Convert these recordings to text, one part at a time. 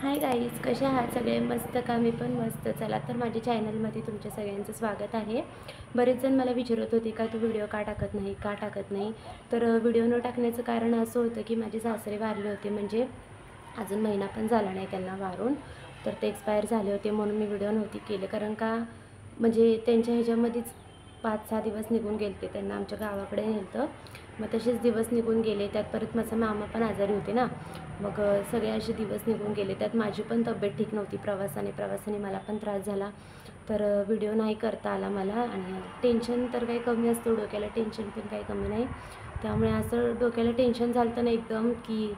Hi guys, कसे आहात सगळे? मस्त का? मी पण मस्त. चला तर माझ्या चॅनलमध्ये तुमच्या सगळ्यांचं स्वागत आहे. बरेच जण मला विचारत होते का तू व्हिडिओ का टाकत नाही, का टाकत नाही. तर व्हिडिओ न टाकण्याचं कारण असं होतं की माझे सासरे वारले होते, म्हणजे अजून महिना पण झाला नाही त्यांना वारून. तर ते एक्सपायर झाले होते म्हणून मी व्हिडिओ नव्हती केले. कारण का म्हणजे त्यांच्या ह्याच्यामध्येच 5-6 दिवस निघून गेले. त्यांना आमच्या गावाकडे नेलं, मग तसेच दिवस निघून गेले. त्यात परत माझा मामा पण आजारी होते ना, मग सगळे असे दिवस निघून गेले. त्यात माझी पण तब्येत ठीक नव्हती. प्रवासाने मला पण त्रास झाला. तर व्हिडिओ नाही करता आला मला. आणि टेन्शन तर काही कमी असतं, डोक्याला टेन्शन पण काही कमी नाही. त्यामुळे असं डोक्याला टेन्शन झालं तर ना एकदम, की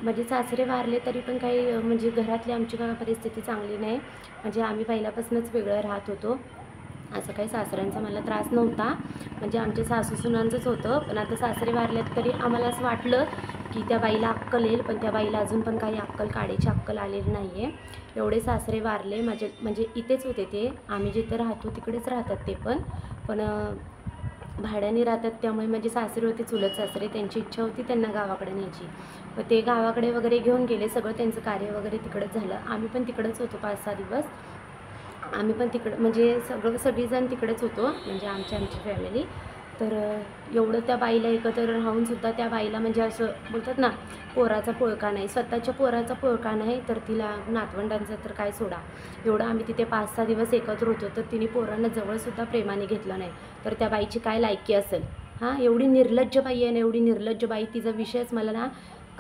माझे सासरे वारले तरी पण काही म्हणजे घरातली आमची काय परिस्थिती चांगली नाही. म्हणजे आम्ही पहिल्यापासूनच वेगळं राहत होतो. असं काही सासऱ्यांचा मला त्रास नव्हता, म्हणजे आमच्या सासूसुनांचंच होतं. पण आता सासरे वारल्यात तरी आम्हाला असं वाटलं की त्या बाईला अक्कल येईल, पण त्या बाईला अजून पण काही काढायची अक्कल आलेली नाही आहे. एवढे सासरे वारले माझे, म्हणजे इथेच होते ते. आम्ही जिथे राहतो तिकडेच राहतात ते पण भाड्याने राहतात. त्यामुळे माझे सासरे होते, चुलत सासरे. त्यांची इच्छा होती त्यांना गावाकडे न्यायची. मग ते गावाकडे वगैरे घेऊन गेले. सगळं त्यांचं कार्य वगैरे तिकडंच झालं. आम्ही पण तिकडंच होतो 5-6 दिवस. आम्ही पण तिकडं म्हणजे सगळीजण तिकडेच होतो, म्हणजे आमची फॅमिली. तर एवढं त्या बाईला एकत्र राहूनसुद्धा त्या बाईला म्हणजे असं बोलतात ना, पोराचा पोळका नाही. स्वतःच्या पोराचा पोळका नाही, तर तिला नातवंडांचा तर काय सोडा. एवढं आम्ही तिथे 5-6 दिवस एकत्र होतो, तर तिने पोरांना जवळसुद्धा प्रेमाने घेतलं नाही. तर त्या बाईची काय लायकी असेल? हां, एवढी निर्लज्ज बाई आहे ना, एवढी निर्लज्ज बाई. तिचा विषयच मला ना,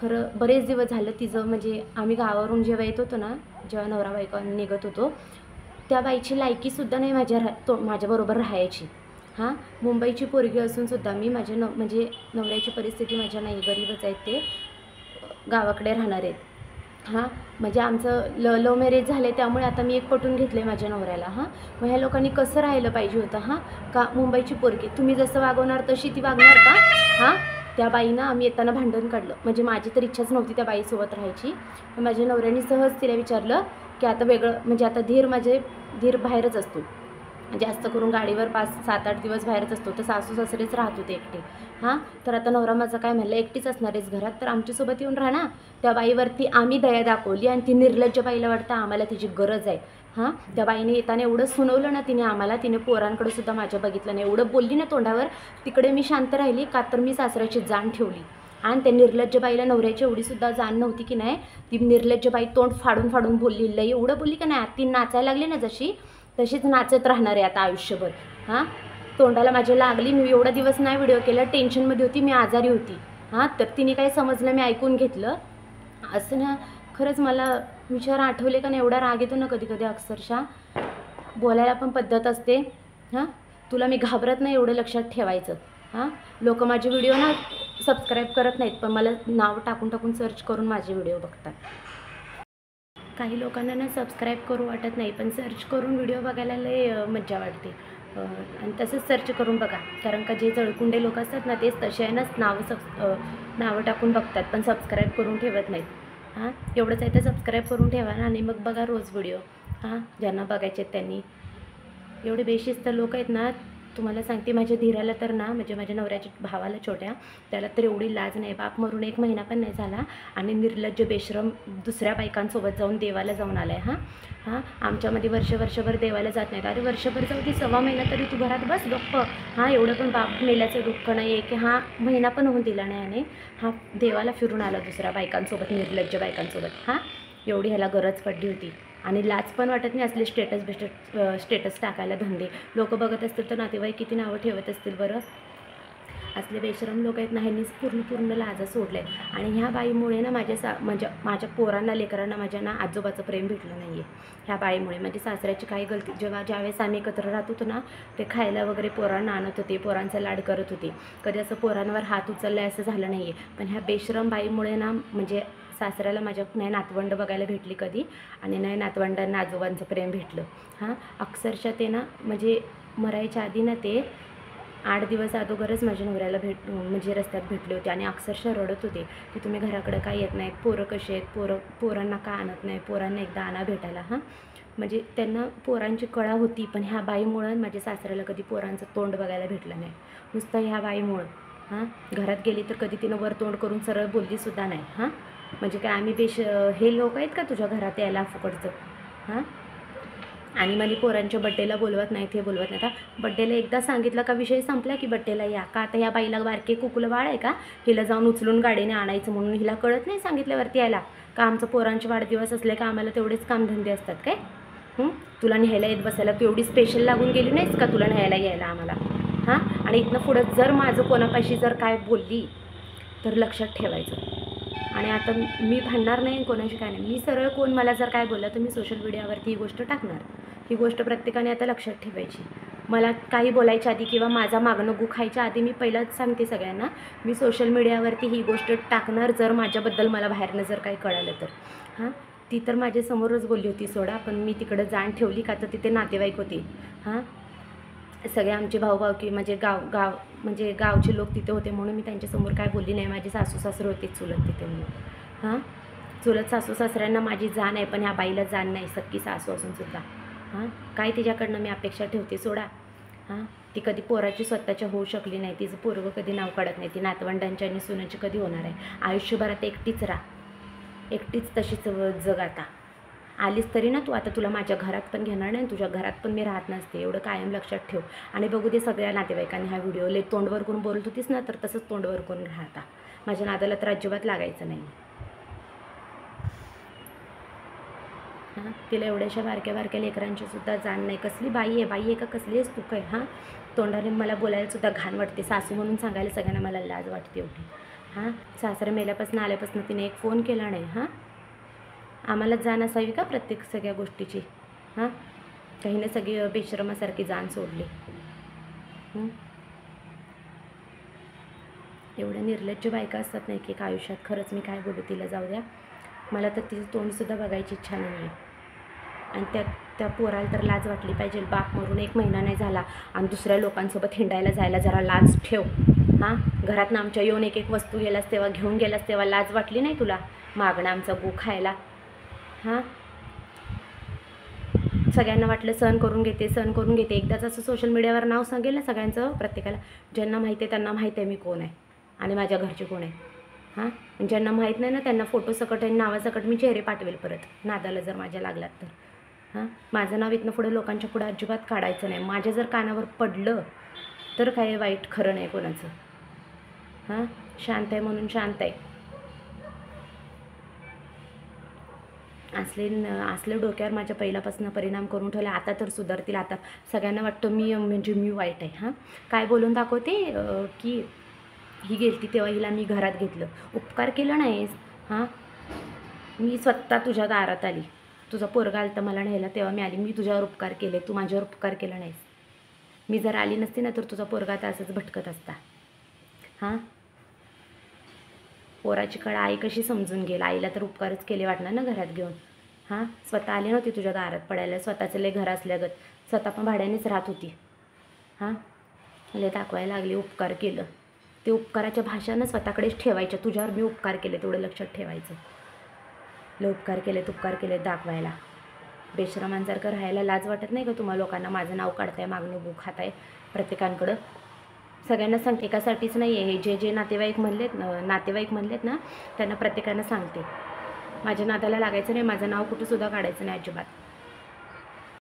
खरं बरेच दिवस झालं तिचं. म्हणजे आम्ही गावावरून जेव्हा येत होतो ना, जेव्हा नवरा बायको निघत होतो, त्या बाईची लायकीसुद्धा नाही माझ्याबरोबर राहायची. हां, मुंबईची पोरगी असूनसुद्धा मी म्हणजे नवऱ्याची परिस्थिती माझ्या नाही, गरीबच आहेत ते, गावाकडे राहणार आहेत. हां, म्हणजे आमचं लव्ह मॅरेज झालं आहे, त्यामुळे आता मी एक पटून घेतलं आहे माझ्या नवऱ्याला. हां, मग ह्या लोकांनी कसं राहिलं पाहिजे होतं? हां, का मुंबईची पोरगी तुम्ही जसं वागवणार तशी ती वागणार का? हां, त्या बाईनं आम्ही येताना भांडण काढलं. म्हणजे माझी तर इच्छाच नव्हती त्या बाईसोबत राहायची. पण माझ्या नवऱ्याने सहज तिला विचारलं की आता वेगळं, म्हणजे आता धीर बाहेरच असतो. जास्त करून गाडीवर 5-7-8 दिवस बाहेरच असतो. तर सासू सासरेच राहत होते एकटे. हां, तर आता नवरा माझा काय म्हणला, एकटीच असणार आहेस घरात, तर आमच्यासोबत येऊन राहा ना. त्या बाईवरती आम्ही दया दाखवली आणि ती निर्लज्ज बाईला वाटतं आम्हाला तिची गरज आहे. हां, त्या बाईने येताना एवढं सुनवलं ना तिने आम्हाला. तिने पोरांकडे सुद्धा माझ्या बघितलं नाही. एवढं बोलली ना तोंडावर. तिकडे मी शांत राहिली, का तर मी सासऱ्याची जाण ठेवली. आणि त्या निर्लज्ज बाईला नवऱ्याची एवढीसुद्धा जाण नव्हती की नाही, ती निर्लज्ज बाई तोंड फाडून फाडून बोलली. लई एवढं बोलली का नाही, ती नाचायला लागली ना जशी, तशीच नाचत राहणार आहे आता आयुष्यभर. हां, तोंडाला माझ्या लागली. मी एवढा दिवस नाही व्हिडिओ केला, टेन्शनमध्ये होती, मी आजारी होती. हां, तर तिने काय समजलं, मी ऐकून घेतलं. असं ना, खरंच मला विचार आठवले का नाही, एवढा राग येतो ना कधी कधी. अक्षरशः बोलायला पण पद्धत असते. हां, तुला मी घाबरत नाही एवढं लक्षात ठेवायचं. हां, लोक माझे व्हिडिओ ना सबस्क्राईब करत नाहीत, पण मला नाव टाकून टाकून सर्च करून माझे व्हिडिओ बघतात. काही लोकांना ना सबस्क्राईब करू वाटत नाही, पण सर्च करून व्हिडिओ बघायला लय मज्जा वाटते. आणि तसंच सर्च करून बघा, कारण का जे जळकुंडे लोक असतात ना, तेच तसे आहे ना, नावं टाकून बघतात, पण सबस्क्राईब करून ठेवत नाहीत. हां, एवढंच आहे तर सबस्क्राईब करून ठेवा ना, आणि मग बघा रोज व्हिडिओ. हां, ज्यांना बघायचे आहेत त्यांनी. एवढे बेशिस्त लोक आहेत ना, तुम्हाला सांगते. माझ्या धीराला तर ना, म्हणजे माझ्या नवऱ्याच्या भावाला छोट्या, त्याला तर एवढी लाज नाही. बाप मरून 1 महिना पण नाही झाला आणि निर्लज्ज बेशरम दुसऱ्या बायकांसोबत जाऊन देवाला जाऊन आला आहे. हां हां, आमच्यामध्ये वर्षभर देवाला जात नाहीत. अरे वर्षभर जाऊ दे, 1.25 महिना तरी तू घरात बस गप्प. हां, एवढं पण बाप मेल्याचं दुःख नाही आहे की हां, महिना पण होऊन दिला नाही. आणि हा देवाला फिरून आला दुसऱ्या बायकांसोबत, निर्लज्ज बायकांसोबत. हां, एवढी ह्याला गरज पडली होती. आणि लाज पण वाटत नाही असले स्टेटस टाकायला धंदे. लोक बघत असतील तर नातेवाईक किती नावं ठेवत असतील बरं. असले बेशरम लोक आहेत ना, ह्यांनीच पूर्ण लाजा सोडल्या आहेत. आणि ह्या बाईमुळे ना म्हणजे माझ्या पोरांना, लेकरांना माझ्या ना आजोबाचं प्रेम भेटलं नाही आहे ह्या बाईमुळे. म्हणजे सासऱ्याची काही गलती, ज्यावेळेस आम्ही एकत्र राहत होतो ना, ते खायला वगैरे पोरांना आणत होते, पोरांचा लाड करत होते. कधी असं पोरांवर हात उचलला असं झालं नाही आहे. पण ह्या बेशरम बाईमुळे ना, म्हणजे सासऱ्याला माझ्या नाही नातवंड बघायला भेटली कधी, आणि नाही नातवंडांना आजोबांचं प्रेम भेटलं. हां, अक्षरशः ते ना, म्हणजे मरायच्या आधी ना, ते 8 दिवस अगोदरच माझ्या नवऱ्याला म्हणजे रस्त्यात भेटले होते आणि अक्षरशः रडत होते की तुम्ही घराकडं काय येत नाहीत, पोरं कशी आहेत, पोरांना का आणत नाही, पोरांना एकदा आणा भेटायला. हां, म्हणजे त्यांना पोरांची कळा होती, पण ह्या बाईमुळं माझ्या सासऱ्याला कधी पोरांचं तोंड बघायला भेटलं नाही. नुसतं ह्या बाईमुळं. हां, घरात गेली तर कधी तिनं वर तोंड करून सरळ बोललीसुद्धा नाही. हां, म्हणजे काय आम्ही हे लोक आहेत का तुझ्या घरात यायला फुकटचं? हां, आणि मला पोरांच्या बड्डेला बोलवत नाहीत, हे बोलवत नाही. आता बड्डेला एकदा सांगितलं का विषय संपला की बड्डेला या का? आता ह्या बाईला बारके कुकुलं बाळ आहे का? हिला जाऊन उचलून गाडीने आणायचं म्हणून हिला कळत नाही सांगितल्यावरती यायला का? आमचं पोरांचे वाढदिवस असले का आम्हाला तेवढेच कामधंदे असतात काय? तुला न्यायला येत बसायला तू एवढी स्पेशल लागून गेली नाहीस का तुला न्यायला यायला आम्हाला? हां, आणि इथनं पुढं जर माझं कोणापाशी जर काय बोलली तर लक्षात ठेवायचं. आणि आता मी भांडणार नाही कोणाशी काय नाही. मी सरळ कोण मला जर काय बोललं तर मी सोशल मीडियावरती ही गोष्ट टाकणार. ही गोष्ट प्रत्येकाने आता लक्षात ठेवायची. मला काही बोलायच्या आधी किंवा माझा मागणं गु खायच्या आधी मी पहिलाच सांगते सगळ्यांना, मी सोशल मीडियावरती ही गोष्ट टाकणार जर माझ्याबद्दल मला बाहेरनं जर काही कळालं तर. हां, ती तर माझ्यासमोरच बोलली होती सोडा, पण मी तिकडं जाण ठेवली का तर तिथे नातेवाईक होती. हां, सगळे आमचे भाऊभावकी म्हणजे गाव म्हणजे गावचे लोक तिथे होते म्हणून मी त्यांच्यासमोर काय बोलली नाही. माझे सासू सासरे होते चुलत तिथे म्हणून. हां, चुलत सासू सासऱ्यांना माझी जाण आहे, पण ह्या बाईला जाण नाही, सख्खी सासू असूनसुद्धा. हां, काय तिच्याकडनं मी अपेक्षा ठेवते सोडा. हां, ती कधी पोराची स्वतःच्या होऊ शकली नाही, तिचं पोरगं कधी नाव काढत नाही, ती नातवंडांच्या आणि सुनाची कधी होणार आहे? आयुष्यभरात एकटीच राहा, एकटीच तशीच जग. आता आलीस तरी ना तू, आता तुला माझ्या घरात पण घेणार नाही, तुझ्या घरात पण मी राहत नसते, एवढं कायम लक्षात ठेव. आणि बघू दे सगळ्या नातेवाईकांनी हा व्हिडिओ. लय तोंडवर करून बोलत होतीस ना तर तसंच तोंडवर करून राहता. माझ्या नादाला तर अजिबात लागायचं नाही. हां, तिला एवढ्याशा बारक्या बारक्या लेकरांची सुद्धा जाण नाही. कसली बाई आहे का कसली आहेस तू काय? हां, तोंडाने मला बोलायला सुद्धा घाण वाटते. सासू म्हणून सांगायला सगळ्यांना मला लाज वाटते एवढी. हां, सासरे मेल्यापासून आल्यापासून तिने एक फोन केला नाही. हां, आम्हाला जाण असावी का प्रत्येक सगळ्या गोष्टीची? हां, काहीने सगळी बेशरमासारखी जाण सोडली. एवढ्या निर्लज्ज बायका असतात नाही की आयुष्यात. खरंच मी काय बोलू तिला, जाऊ द्या. मला तर तिचं तोंडसुद्धा बघायची इच्छा नाही आहे. आणि त्या पोराला तर लाज वाटली पाहिजे. बाप मरून 1 महिना नाही झाला आणि दुसऱ्या लोकांसोबत हिंडायला जायला जरा लाज ठेव. हां, घरातनं आमच्या येऊन एक वस्तू गेलास तेव्हा घेऊन गेलास तेव्हा लाज वाटली नाही तुला? मागणं आमचा गो खायला. हां, सगळ्यांना वाटलं सहन करून घेते. एकदाच असं सोशल मीडियावर नाव सांगेल ना सगळ्यांचं, प्रत्येकाला ज्यांना माहिती आहे त्यांना माहीत आहे मी कोण आहे आणि माझ्या घरचे कोण आहे. हां, ज्यांना माहीत नाही ना त्यांना फोटोसकट आणि नावासकट मी चेहरे पाठवेल परत, नादाला जर माझ्या लागलात तर. हां, माझं नाव इथनं पुढे लोकांच्या पुढे अजिबात काढायचं नाही. माझ्या जर कानावर पडलं तर काय वाईट खरं नाही कोणाचं. हां, शांत आहे म्हणून शांत आहे. असले डोक्यावर माझ्या पहिल्यापासून परिणाम करून ठेवले. आता तर सुधारतील. आता सगळ्यांना वाटतं मी वाईट आहे. हां, काय बोलून दाखवते की ही गेलती तेव्हा हिला मी घरात घेतलं. उपकार केलं नाहीस. हां, मी स्वतः तुझ्या दारात आली. तुझा पोरगा आला तर मला न्यायला तेव्हा मी आली. मी तुझ्यावर उपकार केले, तू माझ्यावर उपकार केला नाहीस. मी जर आली नसती ना तर तुझा पोरगा तर असंच भटकत असता. हां, पोराची कळा आई कशी समजून घेईल? आईला तर उपकारच केले वाटणार ना घरात घेऊन. हां, स्वतः आली नव्हती तुझ्या दारात पडायला, स्वतःचं लय घर असल्यागत. स्वतः पण भाड्यानेच राहत होती. हां, लय दाखवायला लागली उपकार केलं. ते उपकाराच्या भाषानं स्वतःकडेच ठेवायच्या. तुझ्यावर मी उपकार केले तेवढं लक्षात ठेवायचं. लय उपकार केले दाखवायला. बेशरमांसारखं राहायला लाज वाटत नाही का तुम्हाला लोकांना? माझं नाव काढताय, मागणं गु खाताय प्रत्येकांकडं. सगळ्यांना सांगते, एकासाठीच नाही आहे हे. जे नातेवाईक म्हणलेत ना त्यांना प्रत्येकानं सांगते, माझ्या नादाला लागायचं नाही, माझं नाव कुठंसुद्धा काढायचं नाही अजिबात.